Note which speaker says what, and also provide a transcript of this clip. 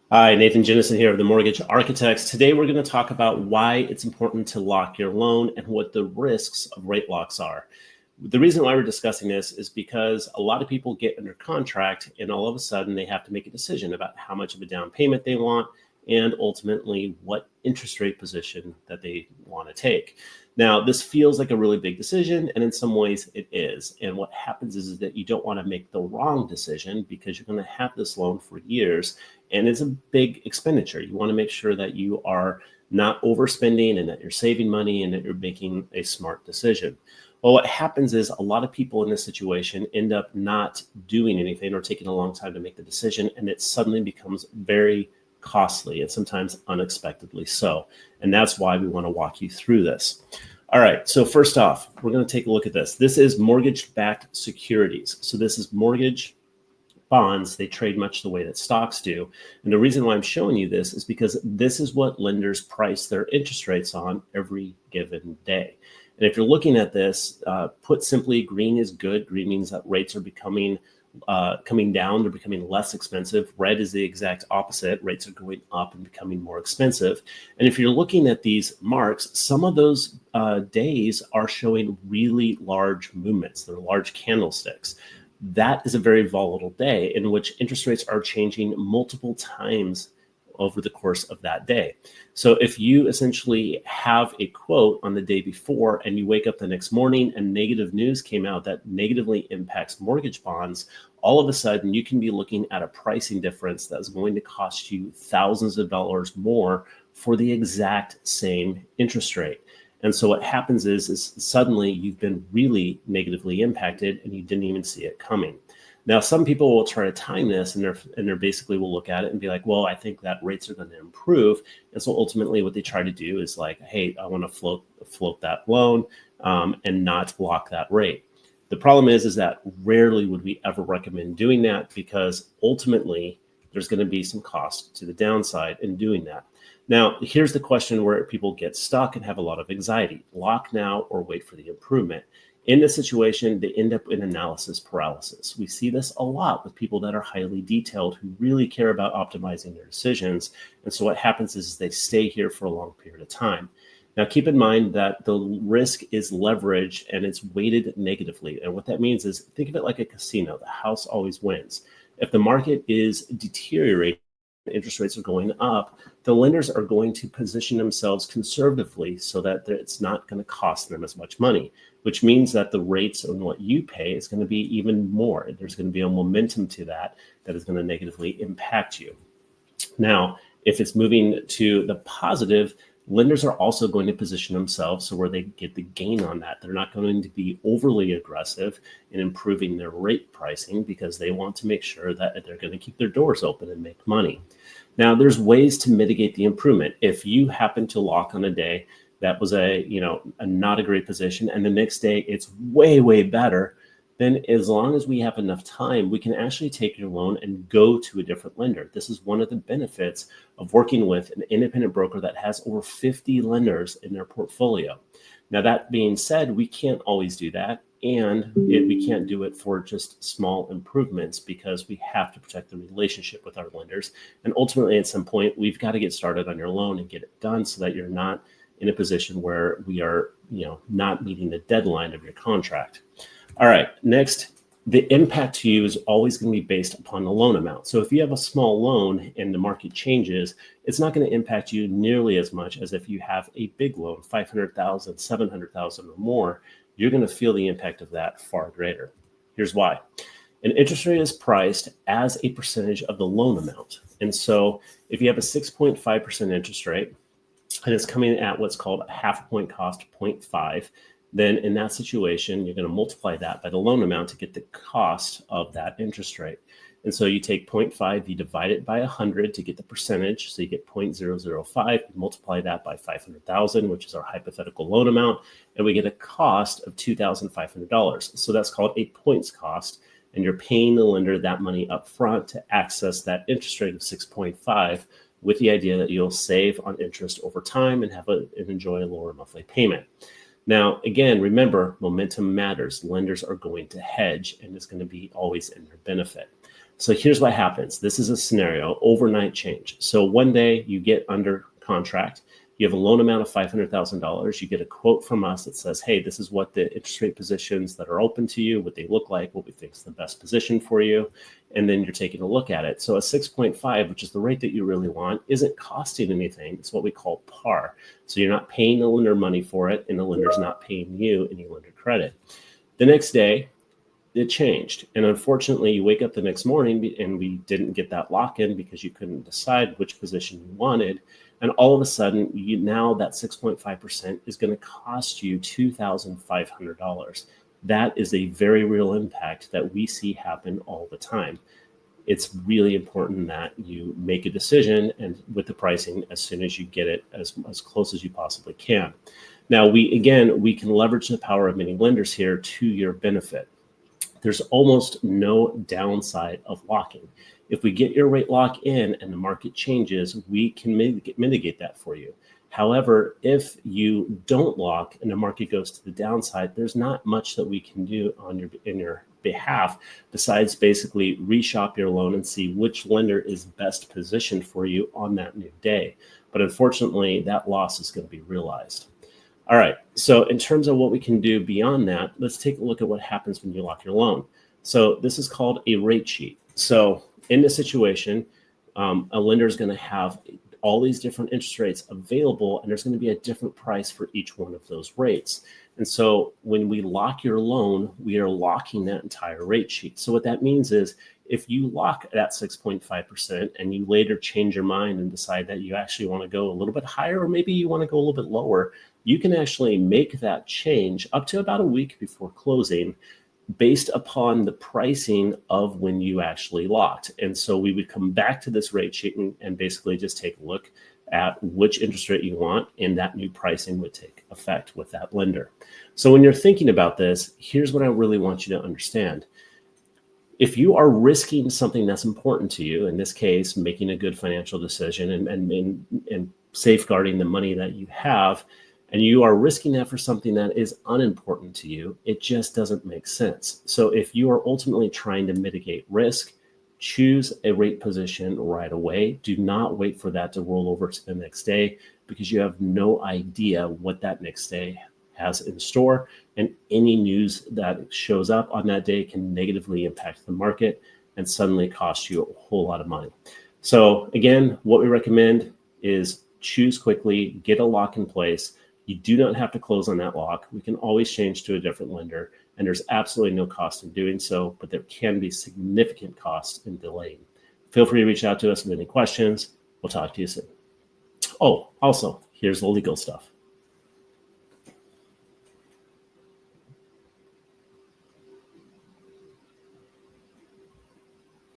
Speaker 1: Hi, Nathan Jenerson here of the Mortgage Architects. Today we're going to talk about why it's important to lock your loan and what the risks of rate locks are. The reason why we're discussing this is because a lot of people get under contract and all of a sudden they have to make a decision about how much of a down payment they want and ultimately what interest rate position that they want to take. Now, this feels like a really big decision, and in some ways it is. And what happens is that you don't want to make the wrong decision because you're going to have this loan for years, and it's a big expenditure. You want to make sure that you are not overspending and that you're saving money and that you're making a smart decision. Well, what happens is a lot of people in this situation end up not doing anything or taking a long time to make the decision, and it suddenly becomes very costly and sometimes unexpectedly so. And that's why we want to walk you through this. All right, so first off, we're going to take a look at this. This is mortgage-backed securities. So this is mortgage bonds. They trade much the way that stocks do. And the reason why I'm showing you this is because this is what lenders price their interest rates on every given day. And if you're looking at this, put simply, green is good. Green means that rates are coming down, they're becoming less expensive. Red is the exact opposite. Rates are going up and becoming more expensive. And if you're looking at these marks, some of those days are showing really large movements. They're large candlesticks. That is a very volatile day in which interest rates are changing multiple times over the course of that day. So if you essentially have a quote on the day before and you wake up the next morning and negative news came out that negatively impacts mortgage bonds, all of a sudden you can be looking at a pricing difference that's going to cost you thousands of dollars more for the exact same interest rate. And so what happens is suddenly you've been really negatively impacted and you didn't even see it coming. Now, some people will try to time this and they're basically will look at it and be like, well, I think that rates are going to improve. And so ultimately what they try to do is like, hey, I want to float that loan and not lock that rate. The problem is that rarely would we ever recommend doing that because ultimately there's going to be some cost to the downside in doing that. Now, here's the question where people get stuck and have a lot of anxiety. Lock now or wait for the improvement. In this situation, they end up in analysis paralysis. We see this a lot with people that are highly detailed who really care about optimizing their decisions. And so what happens is they stay here for a long period of time. Now, keep in mind that the risk is leveraged and it's weighted negatively. And what that means is think of it like a casino. The house always wins. If the market is deteriorating, interest rates are going up, the lenders are going to position themselves conservatively so that it's not going to cost them as much money, which means that the rates on what you pay is going to be even more. There's going to be a momentum to that is going to negatively impact you. Now, if it's moving to the positive, lenders are also going to position themselves so where they get the gain on that. They're not going to be overly aggressive in improving their rate pricing because they want to make sure that they're going to keep their doors open and make money. Now, there's ways to mitigate the improvement. If you happen to lock on a day that was a not a great position and the next day it's way, way better, then as long as we have enough time, we can actually take your loan and go to a different lender. This is one of the benefits of working with an independent broker that has over 50 lenders in their portfolio. Now, that being said, we can't always do that. And we can't do it for just small improvements because we have to protect the relationship with our lenders. And ultimately, at some point, we've got to get started on your loan and get it done so that you're not in a position where we are, not meeting the deadline of your contract. All right, next, the impact to you is always going to be based upon the loan amount. So if you have a small loan and the market changes, it's not going to impact you nearly as much as if you have a big loan, 500,000, 700,000 or more. You're going to feel the impact of that far greater. Here's why. An interest rate is priced as a percentage of the loan amount. And so if you have a 6.5% interest rate and it's coming at what's called a half a point cost, 0.5, then in that situation, you're going to multiply that by the loan amount to get the cost of that interest rate. And so you take 0.5, you divide it by 100 to get the percentage. So you get 0.005, you multiply that by 500,000, which is our hypothetical loan amount, and we get a cost of $2,500. So that's called a points cost. And you're paying the lender that money up front to access that interest rate of 6.5 with the idea that you'll save on interest over time and enjoy a lower monthly payment. Now, again, remember, momentum matters. Lenders are going to hedge, and it's going to be always in their benefit. So here's what happens. This is a scenario, overnight change. So one day you get under contract, you have a loan amount of $500,000. You get a quote from us that says, hey, this is what the interest rate positions that are open to you, what they look like, what we think is the best position for you. And then you're taking a look at it. So a 6.5, which is the rate that you really want, isn't costing anything. It's what we call par. So you're not paying the lender money for it, and the lender's not paying you any lender credit. The next day, it changed. And unfortunately, you wake up the next morning and we didn't get that lock in because you couldn't decide which position you wanted. And all of a sudden, now that 6.5% is going to cost you $2,500. That is a very real impact that we see happen all the time. It's really important that you make a decision and with the pricing as soon as you get it as close as you possibly can. Now, we can leverage the power of many lenders here to your benefit. There's almost no downside of locking. If we get your rate lock in and the market changes, we can mitigate that for you. However, if you don't lock and the market goes to the downside, there's not much that we can do in your behalf besides basically reshop your loan and see which lender is best positioned for you on that new day. But unfortunately, that loss is going to be realized. All right, so in terms of what we can do beyond that, let's take a look at what happens when you lock your loan. So this is called a rate sheet. So in this situation, a lender is going to have all these different interest rates available, and there's going to be a different price for each one of those rates. And so when we lock your loan, we are locking that entire rate sheet. So what that means is if you lock at 6.5% and you later change your mind and decide that you actually want to go a little bit higher, or maybe you want to go a little bit lower, you can actually make that change up to about a week before closing based upon the pricing of when you actually locked. And so we would come back to this rate sheet and basically just take a look at which interest rate you want, and that new pricing would take effect with that lender. So when you're thinking about this, here's what I really want you to understand. If you are risking something that's important to you, in this case, making a good financial decision and safeguarding the money that you have, and you are risking that for something that is unimportant to you, it just doesn't make sense. So if you are ultimately trying to mitigate risk, choose a rate position right away. Do not wait for that to roll over to the next day because you have no idea what that next day has in store. And any news that shows up on that day can negatively impact the market and suddenly cost you a whole lot of money. So again, what we recommend is choose quickly, get a lock in place. You do not have to close on that lock. We can always change to a different lender, and there's absolutely no cost in doing so, but there can be significant costs in delaying. Feel free to reach out to us with any questions. We'll talk to you soon. Oh, also, here's the legal stuff.